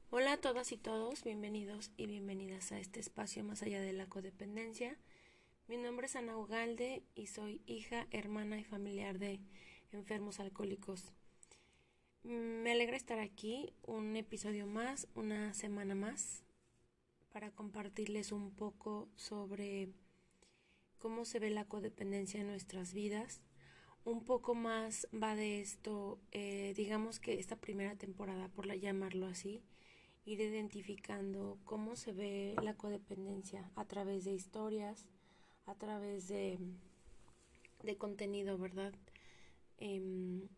Hola a todas y todos, bienvenidos y bienvenidas a este espacio más allá de la codependencia. Mi nombre es Ana Ugalde y soy hija, hermana y familiar de enfermos alcohólicos. Me alegra estar aquí, un episodio más, una semana más, para compartirles un poco sobre cómo se ve la codependencia en nuestras vidas. Un poco más va de esto, digamos que esta primera temporada, por llamarlo así, ir identificando cómo se ve la codependencia a través de historias, a través de contenido, ¿verdad? Y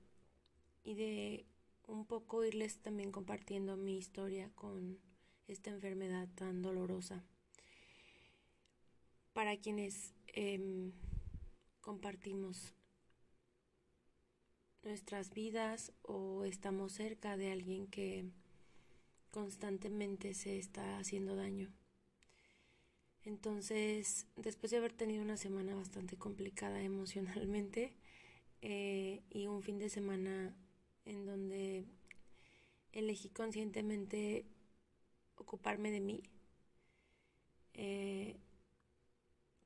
de un poco irles también compartiendo mi historia con esta enfermedad tan dolorosa. Para quienes compartimos nuestras vidas o estamos cerca de alguien que constantemente se está haciendo daño. Entonces, después de haber tenido una semana bastante complicada emocionalmente y un fin de semana en donde elegí conscientemente ocuparme de mí, eh,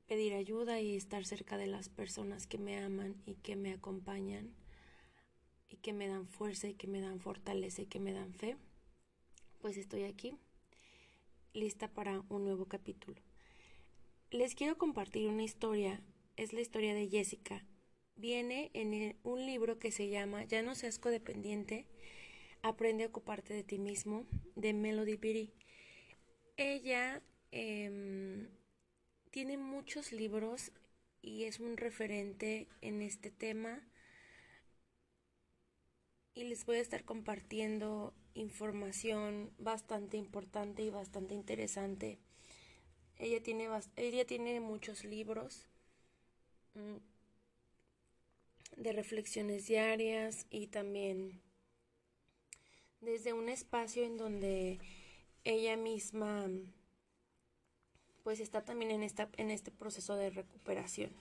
pedir ayuda y estar cerca de las personas que me aman y que me acompañan y que me dan fuerza y que me dan fortaleza y que me dan fe, pues estoy aquí, lista para un nuevo capítulo. Les quiero compartir una historia, es la historia de Jessica. Viene en un libro que se llama Ya no seas codependiente, aprende a ocuparte de ti mismo, de Melody Beattie. Ella tiene muchos libros y es un referente en este tema y les voy a estar compartiendo información bastante importante y bastante interesante. Ella tiene muchos libros de reflexiones diarias y también desde un espacio en donde ella misma pues está también en este proceso de recuperación.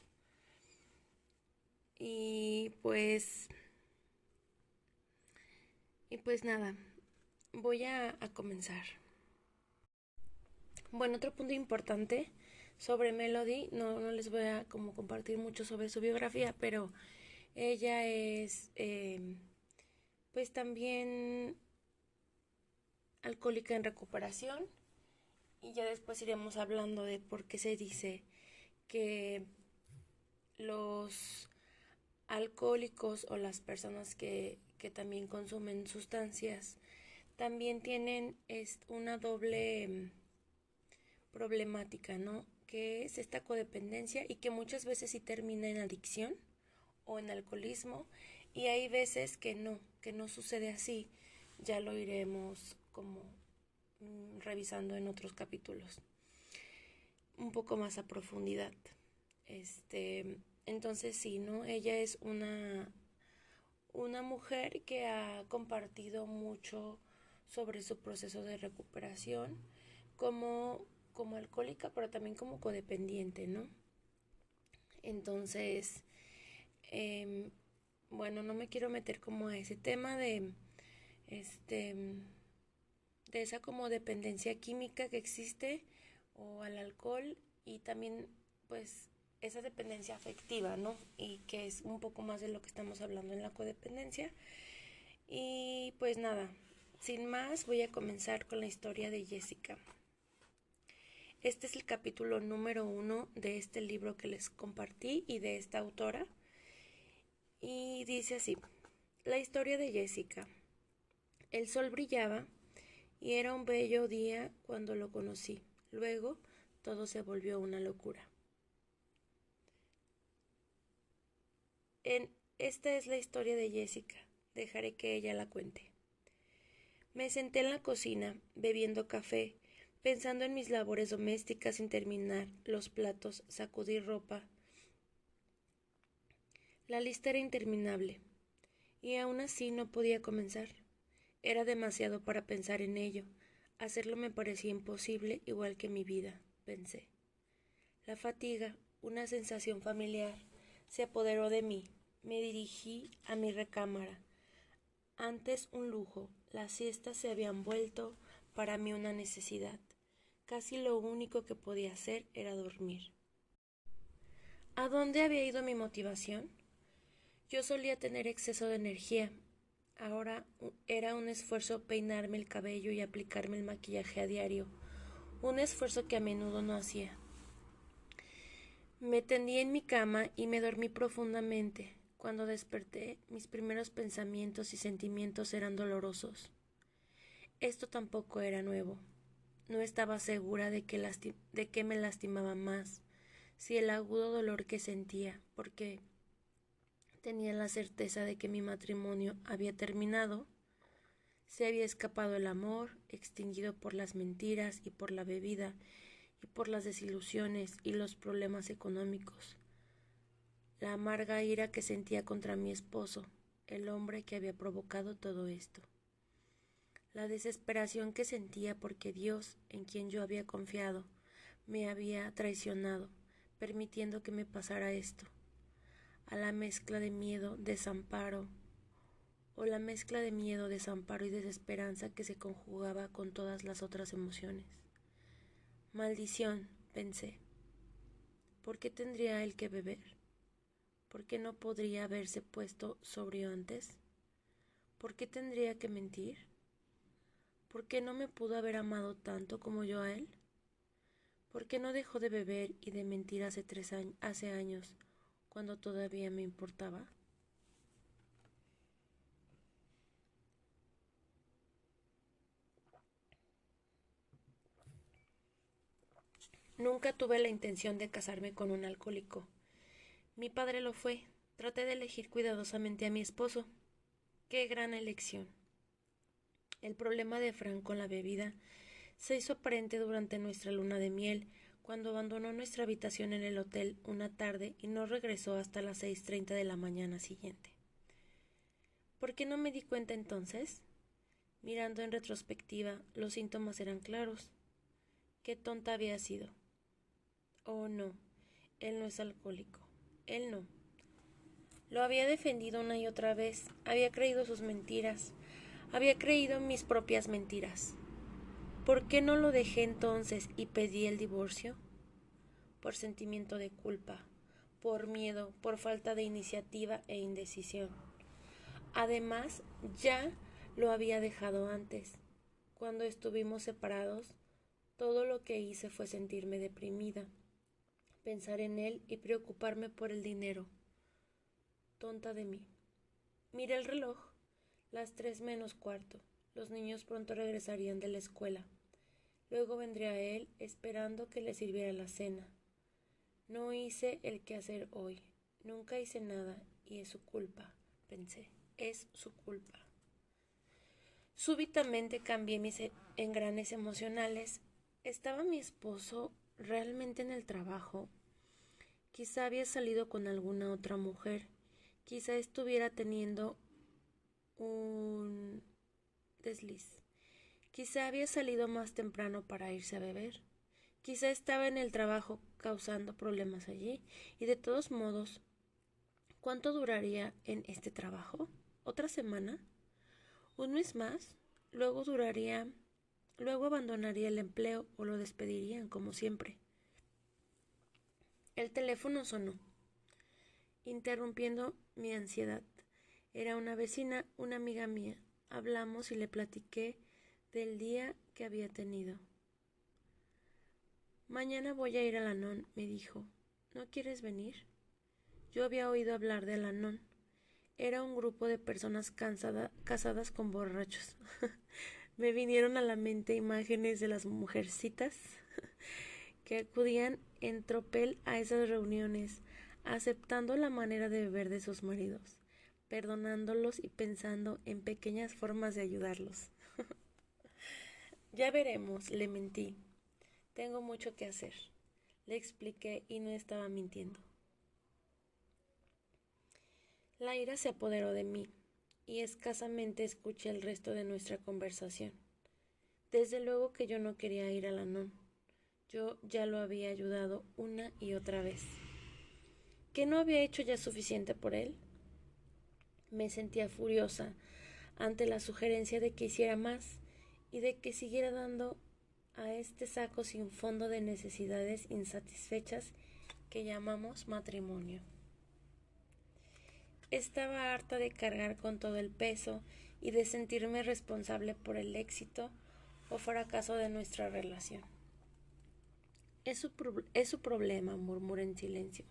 Y pues nada, voy a comenzar. Bueno, otro punto importante sobre Melody, no les voy a como compartir mucho sobre su biografía, pero ella es pues también alcohólica en recuperación y ya después iremos hablando de por qué se dice que los alcohólicos o las personas que también consumen sustancias también tienen una doble problemática, ¿no? Que es esta codependencia y que muchas veces sí termina en adicción o en alcoholismo y hay veces que no sucede así. Ya lo iremos como revisando en otros capítulos un poco más a profundidad. Entonces sí, ¿no? Ella es una mujer que ha compartido mucho sobre su proceso de recuperación como alcohólica, pero también como codependiente, ¿no? Entonces, eh, bueno, no me quiero meter como a ese tema este, de esa como dependencia química que existe o al alcohol y también pues esa dependencia afectiva, ¿no? Y que es un poco más de lo que estamos hablando en la codependencia. Y pues nada, sin más voy a comenzar con la historia de Jessica. Este es el capítulo número 1 de este libro que les compartí y de esta autora. Y dice así, la historia de Jessica. El sol brillaba y era un bello día cuando lo conocí. Luego todo se volvió una locura. Esta es la historia de Jessica. Dejaré que ella la cuente. Me senté en la cocina, bebiendo café, pensando en mis labores domésticas sin terminar los platos, sacudir ropa. La lista era interminable, y aún así no podía comenzar. Era demasiado para pensar en ello. Hacerlo me parecía imposible, igual que mi vida, pensé. La fatiga, una sensación familiar, se apoderó de mí. Me dirigí a mi recámara. Antes un lujo, las siestas se habían vuelto para mí una necesidad. Casi lo único que podía hacer era dormir. ¿A dónde había ido mi motivación? Yo solía tener exceso de energía. Ahora era un esfuerzo peinarme el cabello y aplicarme el maquillaje a diario, un esfuerzo que a menudo no hacía. Me tendí en mi cama y me dormí profundamente. Cuando desperté, mis primeros pensamientos y sentimientos eran dolorosos. Esto tampoco era nuevo. No estaba segura de que me lastimaba más, si el agudo dolor que sentía, porque tenía la certeza de que mi matrimonio había terminado, se había escapado el amor, extinguido por las mentiras y por la bebida y por las desilusiones y los problemas económicos. La amarga ira que sentía contra mi esposo, el hombre que había provocado todo esto. La desesperación que sentía porque Dios, en quien yo había confiado, me había traicionado, permitiendo que me pasara esto. A la mezcla de miedo, desamparo, la mezcla de miedo, desamparo y desesperanza que se conjugaba con todas las otras emociones. Maldición, pensé. ¿Por qué tendría él que beber? ¿Por qué no podría haberse puesto sobrio antes? ¿Por qué tendría que mentir? ¿Por qué no me pudo haber amado tanto como yo a él? ¿Por qué no dejó de beber y de mentir hace años, cuando todavía me importaba? Nunca tuve la intención de casarme con un alcohólico. Mi padre lo fue. Traté de elegir cuidadosamente a mi esposo. ¡Qué gran elección! El problema de Frank con la bebida se hizo aparente durante nuestra luna de miel, cuando abandonó nuestra habitación en el hotel una tarde y no regresó hasta las 6:30 de la mañana siguiente. ¿Por qué no me di cuenta entonces? Mirando en retrospectiva, los síntomas eran claros. Qué tonta había sido. Oh, no, él no es alcohólico. Él no. Lo había defendido una y otra vez, había creído sus mentiras, había creído en mis propias mentiras. ¿Por qué no lo dejé entonces y pedí el divorcio? Por sentimiento de culpa, por miedo, por falta de iniciativa e indecisión. Además, ya lo había dejado antes. Cuando estuvimos separados, todo lo que hice fue sentirme deprimida, pensar en él y preocuparme por el dinero. Tonta de mí. Miré el reloj. Las 3:45. Los niños pronto regresarían de la escuela. Luego vendría él, esperando que le sirviera la cena. No hice el quehacer hoy. Nunca hice nada y es su culpa, pensé. Es su culpa. Súbitamente cambié mis engranes emocionales. ¿Estaba mi esposo realmente en el trabajo? Quizá había salido con alguna otra mujer. Quizá estuviera teniendo un desliz. Quizá había salido más temprano para irse a beber. Quizá estaba en el trabajo causando problemas allí. Y de todos modos, ¿cuánto duraría en este trabajo? ¿Otra semana? ¿Un mes más? Luego abandonaría el empleo o lo despedirían, como siempre. El teléfono sonó, interrumpiendo mi ansiedad. Era una vecina, una amiga mía. Hablamos y le platiqué del día que había tenido. Mañana voy a ir al Anon, me dijo. ¿No quieres venir? Yo había oído hablar del Anon. Era un grupo de personas casadas con borrachos. Me vinieron a la mente imágenes de las mujercitas que acudían en tropel a esas reuniones, aceptando la manera de beber de sus maridos, perdonándolos y pensando en pequeñas formas de ayudarlos. Ya veremos, le mentí. Tengo mucho que hacer. Le expliqué y no estaba mintiendo. La ira se apoderó de mí y escasamente escuché el resto de nuestra conversación. Desde luego que yo no quería ir al Anon. Yo ya lo había ayudado una y otra vez. ¿Qué no había hecho ya suficiente por él? Me sentía furiosa ante la sugerencia de que hiciera más y de que siguiera dando a este saco sin fondo de necesidades insatisfechas que llamamos matrimonio. Estaba harta de cargar con todo el peso y de sentirme responsable por el éxito o fracaso de nuestra relación. Es su problema, murmuré en silencio.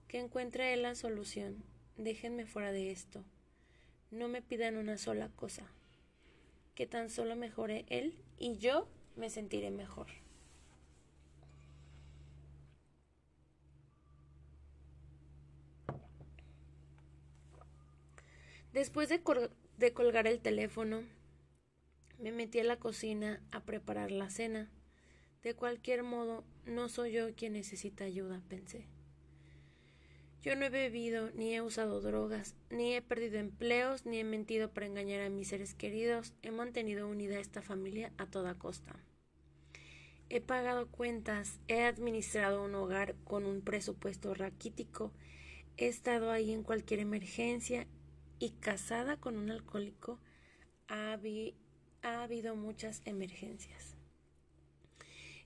Que encuentre él la solución. Déjenme fuera de esto. No me pidan una sola cosa. Que tan solo mejore él y yo me sentiré mejor. Después de colgar el teléfono, me metí a la cocina a preparar la cena. De cualquier modo, no soy yo quien necesita ayuda, pensé. Yo no he bebido, ni he usado drogas, ni he perdido empleos, ni he mentido para engañar a mis seres queridos. He mantenido unida a esta familia a toda costa. He pagado cuentas, he administrado un hogar con un presupuesto raquítico, he estado ahí en cualquier emergencia y casada con un alcohólico. Ha habido muchas emergencias.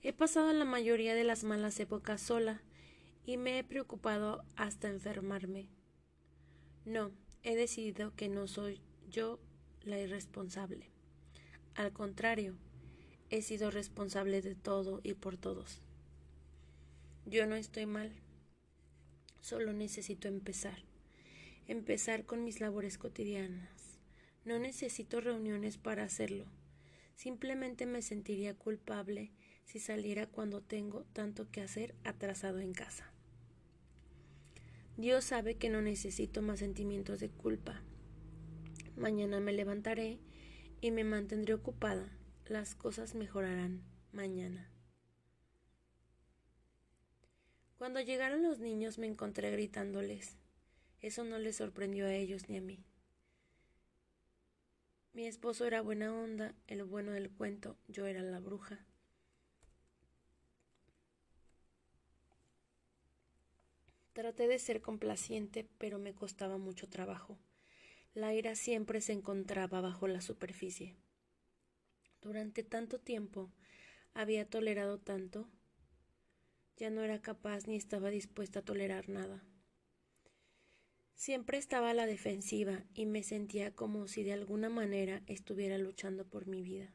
He pasado la mayoría de las malas épocas sola y me he preocupado hasta enfermarme. No, he decidido que no soy yo la irresponsable. Al contrario, he sido responsable de todo y por todos. Yo no estoy mal, solo necesito empezar con mis labores cotidianas. No necesito reuniones para hacerlo. Simplemente me sentiría culpable si saliera cuando tengo tanto que hacer atrasado en casa. Dios sabe que no necesito más sentimientos de culpa. Mañana me levantaré y me mantendré ocupada. Las cosas mejorarán mañana. Cuando llegaron los niños me encontré gritándoles. Eso no les sorprendió a ellos ni a mí. Mi esposo era buena onda, el bueno del cuento, yo era la bruja. Traté de ser complaciente, pero me costaba mucho trabajo. La ira siempre se encontraba bajo la superficie. Durante tanto tiempo había tolerado tanto, ya no era capaz ni estaba dispuesta a tolerar nada. Siempre estaba a la defensiva y me sentía como si de alguna manera estuviera luchando por mi vida.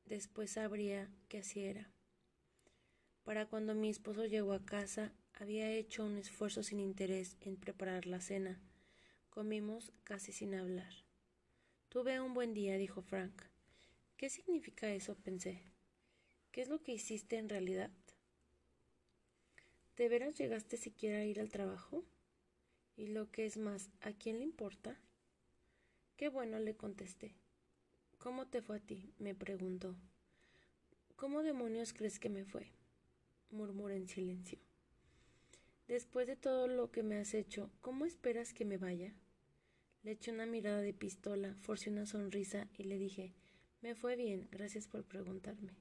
Después sabría que así era. Para cuando mi esposo llegó a casa, había hecho un esfuerzo sin interés en preparar la cena. Comimos casi sin hablar. Tuve un buen día, dijo Frank. ¿Qué significa eso?, pensé. ¿Qué es lo que hiciste en realidad? ¿De veras llegaste siquiera a ir al trabajo? Y lo que es más, ¿a quién le importa? Qué bueno, le contesté. ¿Cómo te fue a ti?, me preguntó. ¿Cómo demonios crees que me fue?, murmuré en silencio. Después de todo lo que me has hecho, ¿cómo esperas que me vaya? Le eché una mirada de pistola, forcé una sonrisa y le dije, me fue bien, gracias por preguntarme.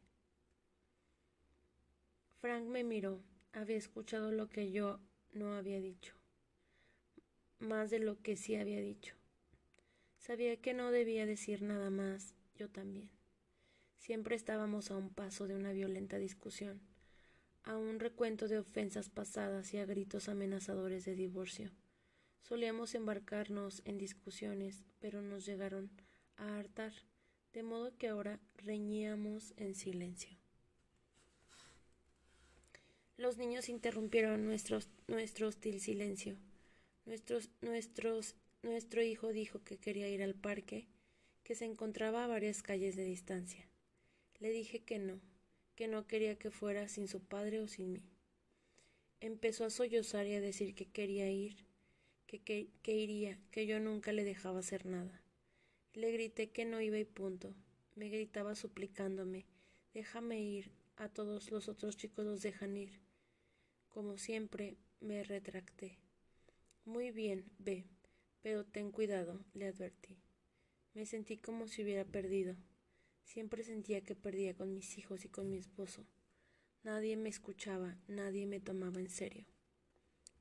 Frank me miró. Había escuchado lo que yo no había dicho, más de lo que sí había dicho. Sabía que no debía decir nada más, yo también. Siempre estábamos a un paso de una violenta discusión, a un recuento de ofensas pasadas y a gritos amenazadores de divorcio. Solíamos embarcarnos en discusiones, pero nos llegaron a hartar, de modo que ahora reñíamos en silencio. Los niños interrumpieron nuestro hostil silencio. Nuestro hijo dijo que quería ir al parque, que se encontraba a varias calles de distancia. Le dije que no quería que fuera sin su padre o sin mí. Empezó a sollozar y a decir que quería ir, que iría, que yo nunca le dejaba hacer nada. Le grité que no iba y punto. Me gritaba suplicándome, déjame ir, a todos los otros chicos los dejan ir. Como siempre, me retracté. Muy bien, ve, pero ten cuidado, le advertí. Me sentí como si hubiera perdido. Siempre sentía que perdía con mis hijos y con mi esposo. Nadie me escuchaba, nadie me tomaba en serio.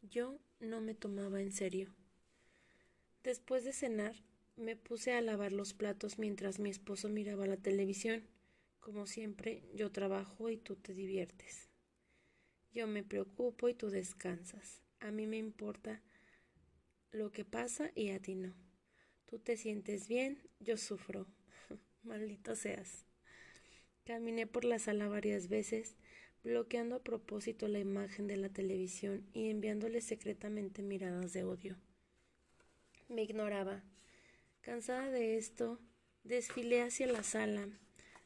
Yo no me tomaba en serio. Después de cenar, Me puse a lavar los platos mientras mi esposo miraba la televisión. Como siempre, yo trabajo y tú te diviertes. Yo me preocupo y tú descansas. A mí me importa lo que pasa y a ti no. Tú te sientes bien, yo sufro. Maldito seas. Caminé por la sala varias veces, bloqueando a propósito la imagen de la televisión y enviándole secretamente miradas de odio. Me ignoraba. Cansada de esto, desfilé hacia la sala,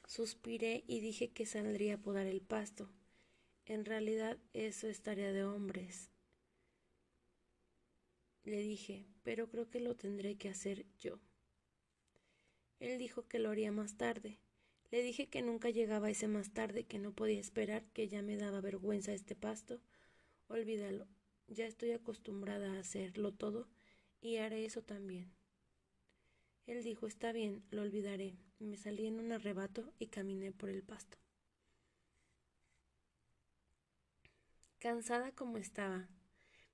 suspiré y dije que saldría a podar el pasto. En realidad eso es tarea de hombres. Le dije, pero creo que lo tendré que hacer yo. Él dijo que lo haría más tarde. Le dije que nunca llegaba ese más tarde, que no podía esperar, que ya me daba vergüenza este pasto. Olvídalo, ya estoy acostumbrada a hacerlo todo y haré eso también. Él dijo, está bien, lo olvidaré. Me salí en un arrebato y caminé por el pasto. Cansada como estaba,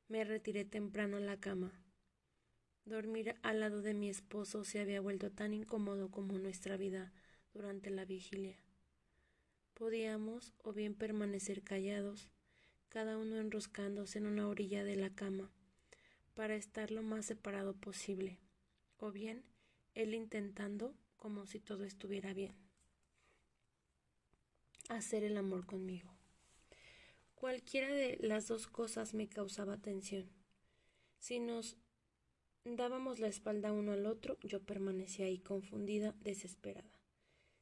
me retiré temprano a la cama. Dormir al lado de mi esposo se había vuelto tan incómodo como nuestra vida durante la vigilia. Podíamos o bien permanecer callados, cada uno enroscándose en una orilla de la cama, para estar lo más separado posible, o bien él intentando, como si todo estuviera bien, hacer el amor conmigo. Cualquiera de las dos cosas me causaba tensión. Si nos dábamos la espalda uno al otro, yo permanecía ahí confundida, desesperada.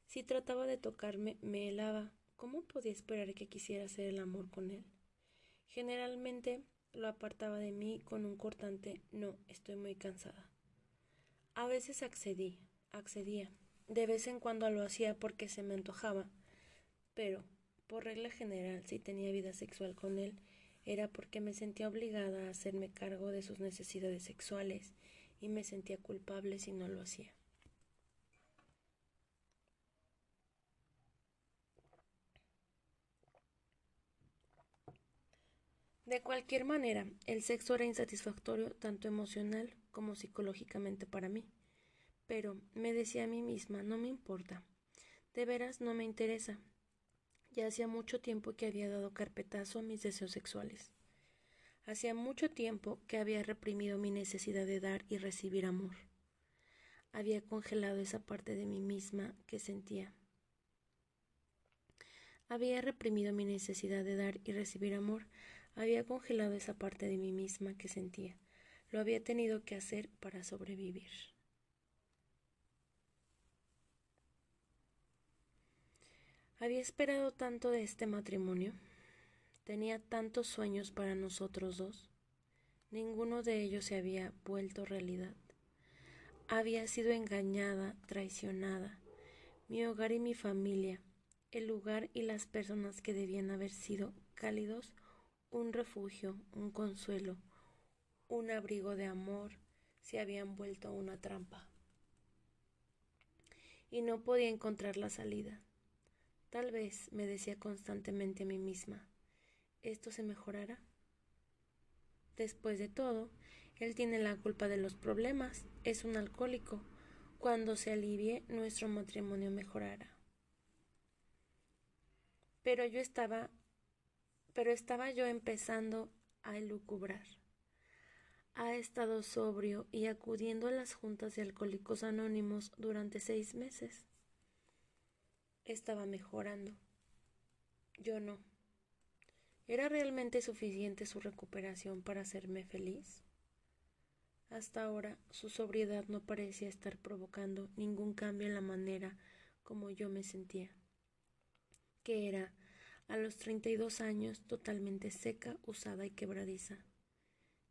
Si trataba de tocarme, me helaba. ¿Cómo podía esperar que quisiera hacer el amor con él? Generalmente lo apartaba de mí con un cortante no, estoy muy cansada. A veces accedía. De vez en cuando lo hacía porque se me antojaba, pero, por regla general, si tenía vida sexual con él, era porque me sentía obligada a hacerme cargo de sus necesidades sexuales y me sentía culpable si no lo hacía. De cualquier manera, el sexo era insatisfactorio tanto emocional como psicológicamente para mí. Pero, me decía a mí misma, no me importa. De veras no me interesa. Ya hacía mucho tiempo que había dado carpetazo a mis deseos sexuales. Hacía mucho tiempo que había reprimido mi necesidad de dar y recibir amor. Había congelado esa parte de mí misma que sentía. Había reprimido mi necesidad de dar y recibir amor. Había congelado esa parte de mí misma que sentía. Lo había tenido que hacer para sobrevivir. Había esperado tanto de este matrimonio. Tenía tantos sueños para nosotros dos. Ninguno de ellos se había vuelto realidad. Había sido engañada, traicionada. Mi hogar y mi familia, el lugar y las personas que debían haber sido cálidos, un refugio, un consuelo, un abrigo de amor, se habían vuelto una trampa. Y no podía encontrar la salida. Tal vez, me decía constantemente a mí misma, ¿esto se mejorará? Después de todo, él tiene la culpa de los problemas, es un alcohólico. Cuando se alivie, nuestro matrimonio mejorará. Pero estaba yo empezando a elucubrar. Ha estado sobrio y acudiendo a las juntas de Alcohólicos Anónimos durante 6 meses. Estaba mejorando. Yo no. ¿Era realmente suficiente su recuperación para hacerme feliz? Hasta ahora, su sobriedad no parecía estar provocando ningún cambio en la manera como yo me sentía, que era, a los 32 años, totalmente seca, usada y quebradiza.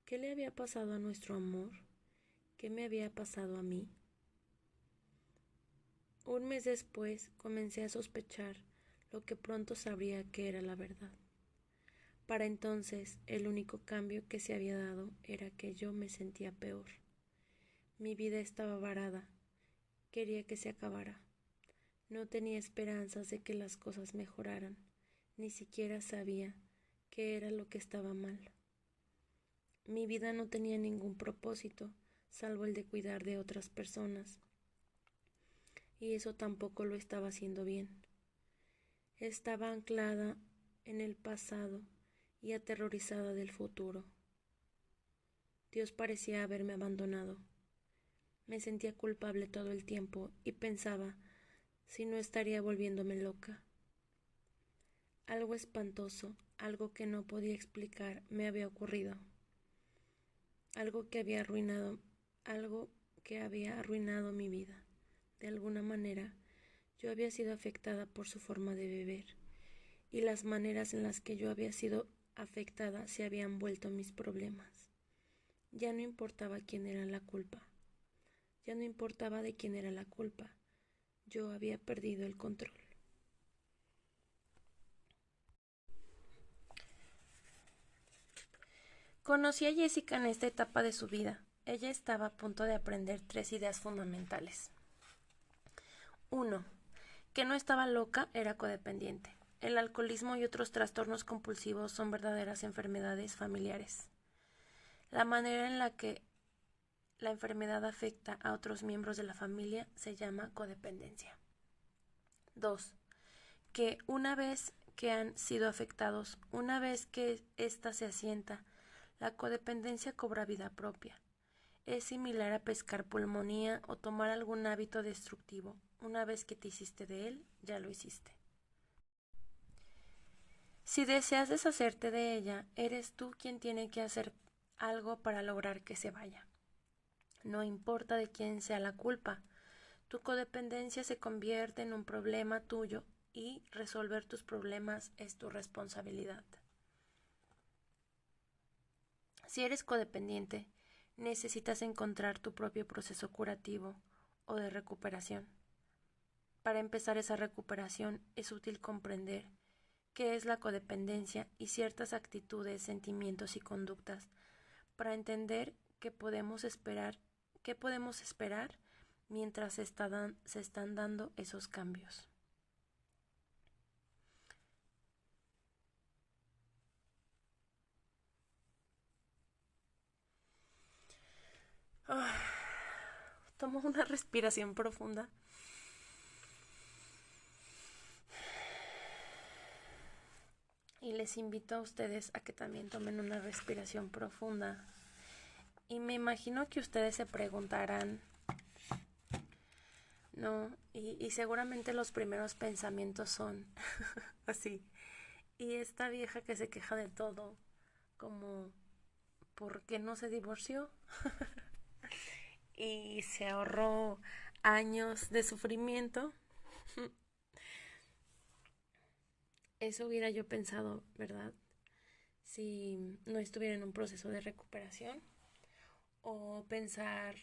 ¿Qué le había pasado a nuestro amor? ¿Qué me había pasado a mí? Un mes después comencé a sospechar lo que pronto sabría que era la verdad. Para entonces, el único cambio que se había dado era que yo me sentía peor. Mi vida estaba varada. Quería que se acabara. No tenía esperanzas de que las cosas mejoraran. Ni siquiera sabía qué era lo que estaba mal. Mi vida no tenía ningún propósito, salvo el de cuidar de otras personas. Y eso tampoco lo estaba haciendo bien. Estaba anclada en el pasado y aterrorizada del futuro. Dios parecía haberme abandonado. Me sentía culpable todo el tiempo y pensaba si no estaría volviéndome loca. Algo espantoso, algo que no podía explicar, me había ocurrido. Algo que había arruinado mi vida. De alguna manera, yo había sido afectada por su forma de beber, y las maneras en las que yo había sido afectada se habían vuelto mis problemas. Ya no importaba quién era la culpa. Ya no importaba de quién era la culpa. Yo había perdido el control. Conocí a Jessica en esta etapa de su vida. Ella estaba a punto de aprender 3 ideas fundamentales. 1. Que no estaba loca, era codependiente. El alcoholismo y otros trastornos compulsivos son verdaderas enfermedades familiares. La manera en la que la enfermedad afecta a otros miembros de la familia se llama codependencia. 2. Que una vez que han sido afectados, una vez que ésta se asienta, la codependencia cobra vida propia. Es similar a pescar pulmonía o tomar algún hábito destructivo. Una vez que te hiciste de él, ya lo hiciste. Si deseas deshacerte de ella, eres tú quien tiene que hacer algo para lograr que se vaya. No importa de quién sea la culpa, tu codependencia se convierte en un problema tuyo y resolver tus problemas es tu responsabilidad. Si eres codependiente, necesitas encontrar tu propio proceso curativo o de recuperación. Para empezar esa recuperación es útil comprender qué es la codependencia y ciertas actitudes, sentimientos y conductas para entender qué podemos esperar mientras se están dando esos cambios. Tomo una respiración profunda. Y les invito a ustedes a que también tomen una respiración profunda. Y me imagino que ustedes se preguntarán, ¿no? Y seguramente los primeros pensamientos son así. Y esta vieja que se queja de todo, como, ¿por qué no se divorció? Y se ahorró años de sufrimiento. Eso hubiera yo pensado, ¿verdad? Si no estuviera en un proceso de recuperación. O pensar,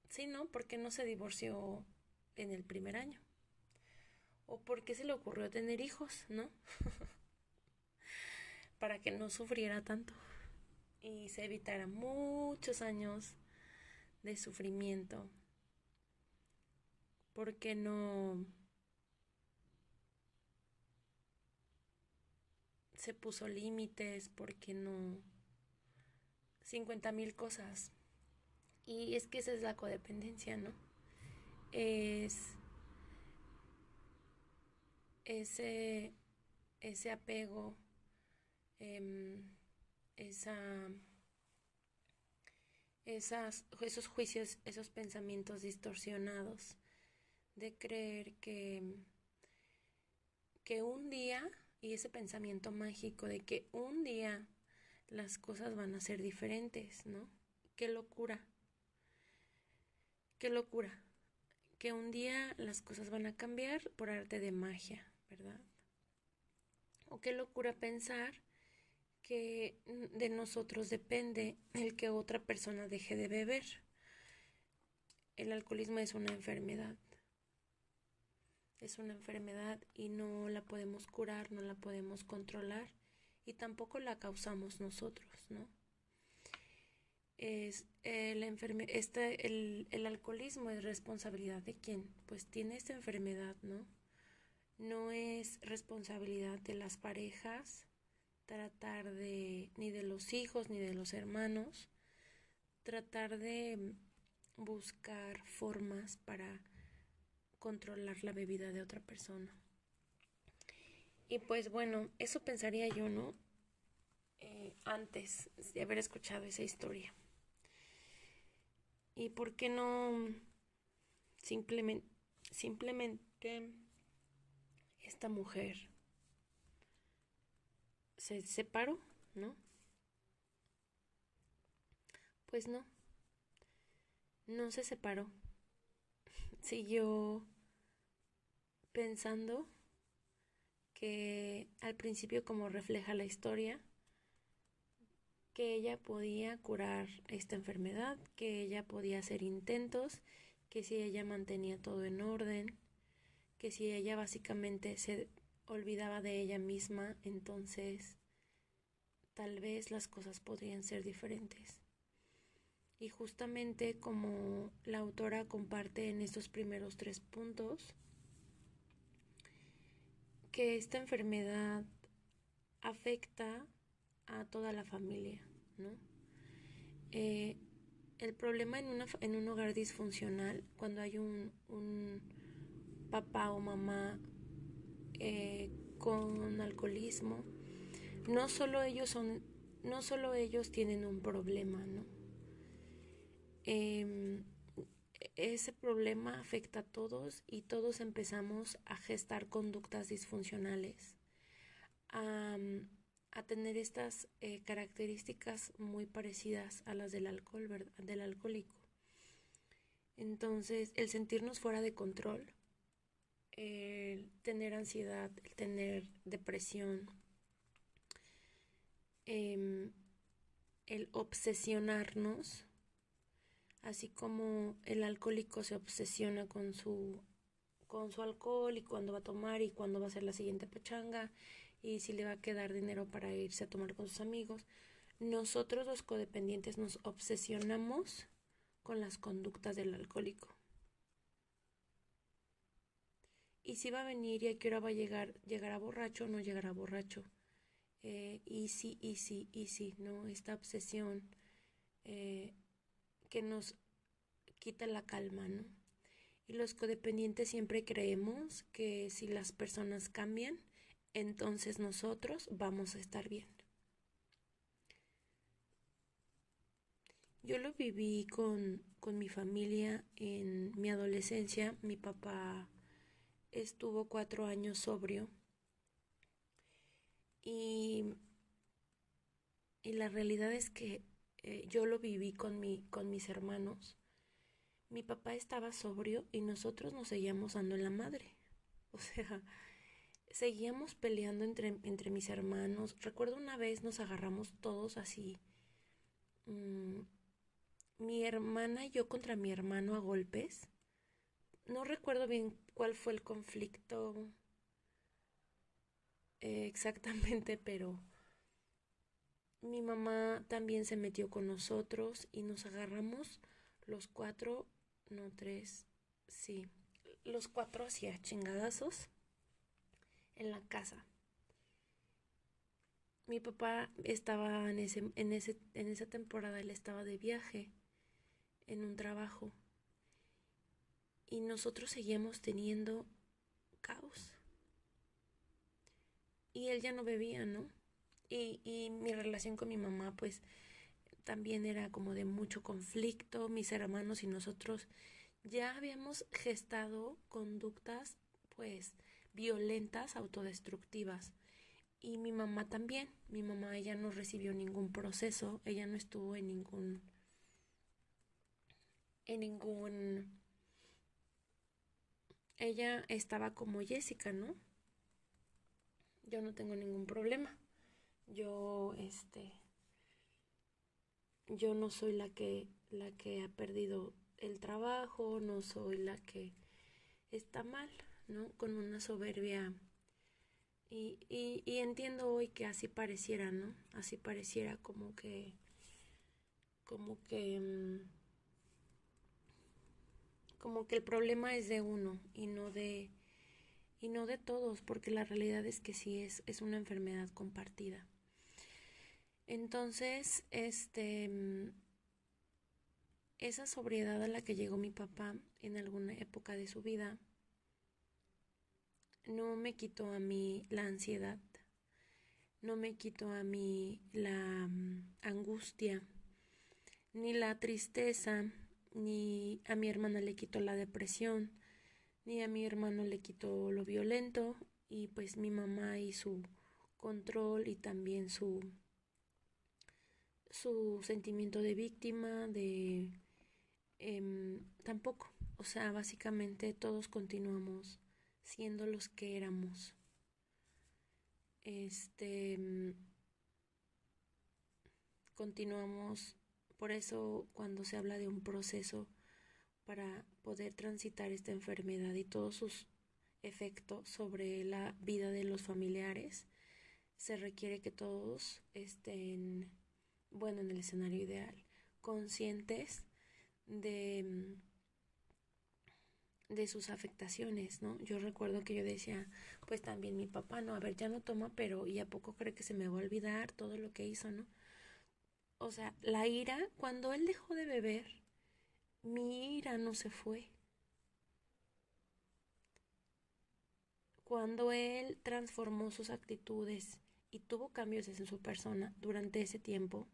sí, ¿no? ¿Por qué no se divorció en el primer año? ¿O por qué se le ocurrió tener hijos, no? Para que no sufriera tanto y se evitara muchos años de sufrimiento. ¿Por qué no se puso límites? ¿Por qué no 50,000 cosas? Y es que esa es la codependencia, ¿no? Es ese apego, em, esa, esos juicios, esos pensamientos distorsionados de creer que un día, y ese pensamiento mágico de que un día las cosas van a ser diferentes, ¿no? Qué locura, qué locura, que un día las cosas van a cambiar por arte de magia, ¿verdad? O qué locura pensar que de nosotros depende el que otra persona deje de beber. El alcoholismo es una enfermedad. Es una enfermedad y no la podemos curar, no la podemos controlar y tampoco la causamos nosotros, ¿no? El alcoholismo es responsabilidad de quién, pues tiene esta enfermedad, ¿no? No es responsabilidad de las parejas, tratar de, ni de los hijos, ni de los hermanos, tratar de buscar formas para controlar la bebida de otra persona. Y pues bueno, eso pensaría yo, ¿no? Antes de haber escuchado esa historia. ¿Y por qué no simplemente esta mujer se separó, ¿no? Pues no se separó. Siguió pensando que al principio, como refleja la historia, que ella podía curar esta enfermedad, que ella podía hacer intentos, que si ella mantenía todo en orden, que si ella básicamente se olvidaba de ella misma, entonces tal vez las cosas podrían ser diferentes. Y justamente como la autora comparte en estos primeros 3 puntos, que esta enfermedad afecta a toda la familia, ¿no? El problema en un hogar disfuncional, cuando hay un papá o mamá con alcoholismo, no solo ellos tienen un problema, ¿no? Ese problema afecta a todos y todos empezamos a gestar conductas disfuncionales, a tener estas características muy parecidas a las del alcohol, ¿verdad? Del alcohólico. Entonces, el sentirnos fuera de control, el tener ansiedad, el tener depresión, el obsesionarnos, así como el alcohólico se obsesiona con su alcohol y cuándo va a tomar y cuándo va a ser la siguiente pachanga y si le va a quedar dinero para irse a tomar con sus amigos. Nosotros los codependientes nos obsesionamos con las conductas del alcohólico. Y si va a venir y a qué hora va a llegará borracho o no llegará borracho. Y sí, ¿no? Esta obsesión que nos quita la calma, ¿no? Y los codependientes siempre creemos que si las personas cambian, entonces nosotros vamos a estar bien. Yo lo viví con mi familia en mi adolescencia. Mi papá estuvo 4 años sobrio y la realidad es que yo lo viví con mis hermanos. Mi papá estaba sobrio y nosotros nos seguíamos dando en la madre. O sea, seguíamos peleando entre mis hermanos. Recuerdo una vez nos agarramos todos así. Mi hermana y yo contra mi hermano a golpes. No recuerdo bien cuál fue el conflicto exactamente, pero mi mamá también se metió con nosotros y nos agarramos los 4, no 3, sí, los 4 hacía chingadazos en la casa. Mi papá estaba en esa temporada, él estaba de viaje en un trabajo y nosotros seguíamos teniendo caos. Y él ya no bebía, ¿no? Y mi relación con mi mamá, pues, también era como de mucho conflicto. Mis hermanos y nosotros ya habíamos gestado conductas, pues, violentas, autodestructivas. Y mi mamá también. Mi mamá, ella no recibió ningún proceso, ella no estuvo en ningún, ella estaba como Jessica, ¿no? Yo no tengo ningún problema. Yo, yo no soy la que ha perdido el trabajo, no soy la que está mal, ¿no? Con una soberbia. Y entiendo hoy que así pareciera, ¿no? Así pareciera como que, como que el problema es de uno y no de todos, porque la realidad es que sí es una enfermedad compartida. Entonces, esa sobriedad a la que llegó mi papá en alguna época de su vida no me quitó a mí la ansiedad, no me quitó a mí la angustia, ni la tristeza, ni a mi hermana le quitó la depresión, ni a mi hermano le quitó lo violento, y pues mi mamá y su control y también su sentimiento de víctima, tampoco. O sea, básicamente todos continuamos siendo los que éramos. Continuamos, por eso cuando se habla de un proceso para poder transitar esta enfermedad y todos sus efectos sobre la vida de los familiares, se requiere que todos estén, bueno, en el escenario ideal, conscientes de, de sus afectaciones, ¿no? Yo recuerdo que yo decía, pues también mi papá, no, a ver, ya no toma, pero ¿y a poco cree que se me va a olvidar todo lo que hizo, no? O sea, la ira, cuando él dejó de beber, mi ira no se fue. Cuando él transformó sus actitudes y tuvo cambios en su persona durante ese tiempo,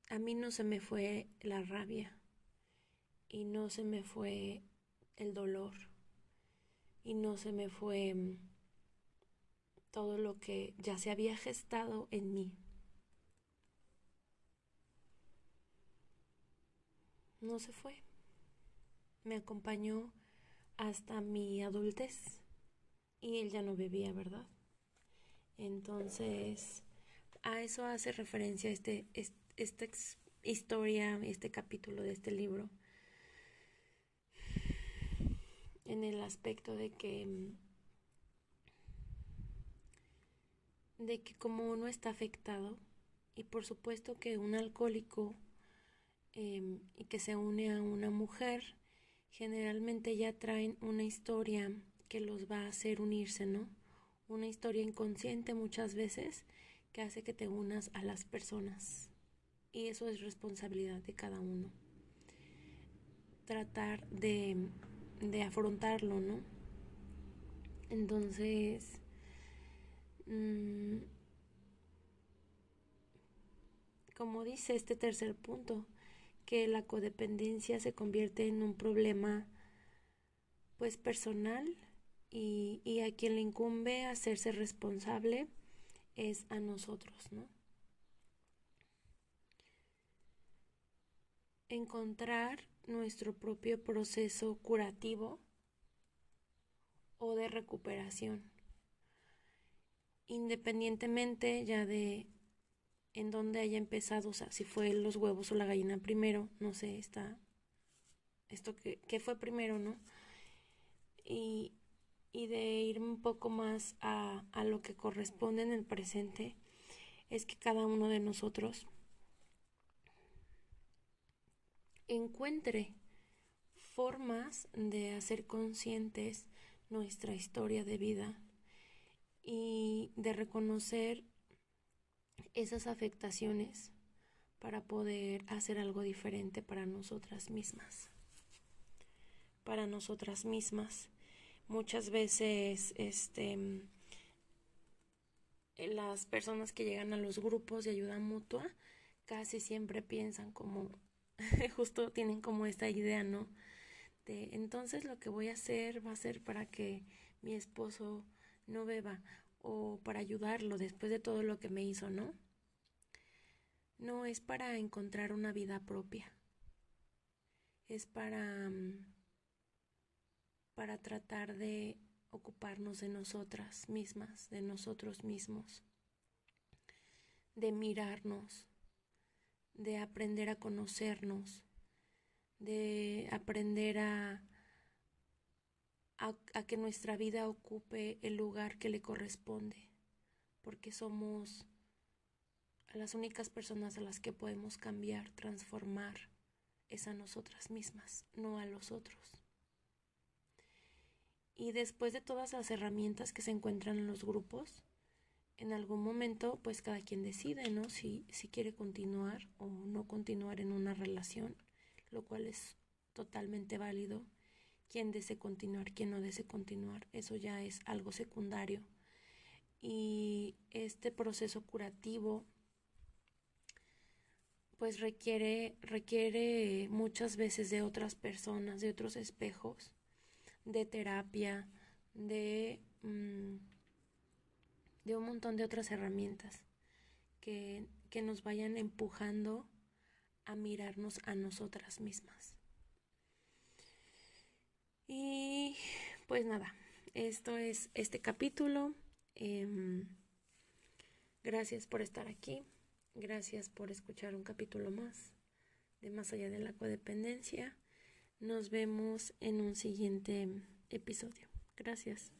a mí no se me fue la rabia y no se me fue el dolor y no se me fue todo lo que ya se había gestado en mí. No se fue. Me acompañó hasta mi adultez y él ya no bebía, ¿verdad? Entonces, a eso hace referencia esta historia, este capítulo de este libro, en el aspecto de que como uno está afectado, y por supuesto que un alcohólico y que se une a una mujer, generalmente ya traen una historia que los va a hacer unirse, ¿no? Una historia inconsciente muchas veces que hace que te unas a las personas. Y eso es responsabilidad de cada uno. Tratar de afrontarlo, ¿no? Entonces, como dice este tercer punto, que la codependencia se convierte en un problema pues personal y a quien le incumbe hacerse responsable es a nosotros, ¿no? Encontrar nuestro propio proceso curativo o de recuperación, independientemente ya de en dónde haya empezado, o sea, si fue los huevos o la gallina primero, no sé, esto que fue primero, ¿no? Y, y de ir un poco más a lo que corresponde en el presente, es que cada uno de nosotros encuentre formas de hacer conscientes nuestra historia de vida y de reconocer esas afectaciones para poder hacer algo diferente para nosotras mismas. Para nosotras mismas. Muchas veces las personas que llegan a los grupos de ayuda mutua casi siempre piensan como, justo tienen como esta idea, ¿no? De entonces lo que voy a hacer va a ser para que mi esposo no beba o para ayudarlo después de todo lo que me hizo, ¿no? No es para encontrar una vida propia, es para tratar de ocuparnos de nosotras mismas, de nosotros mismos, de mirarnos, de aprender a conocernos, de aprender a que nuestra vida ocupe el lugar que le corresponde, porque somos las únicas personas a las que podemos cambiar, transformar, es a nosotras mismas, no a los otros. Y después de todas las herramientas que se encuentran en los grupos, en algún momento pues cada quien decide, ¿no? Si quiere continuar o no continuar en una relación, lo cual es totalmente válido. Quién desee continuar, quién no desee continuar, eso ya es algo secundario. Y este proceso curativo pues requiere muchas veces de otras personas, de otros espejos, de terapia, de un montón de otras herramientas que nos vayan empujando a mirarnos a nosotras mismas. Y pues nada, esto es este capítulo. Gracias por estar aquí. Gracias por escuchar un capítulo más de Más allá de la codependencia. Nos vemos en un siguiente episodio. Gracias.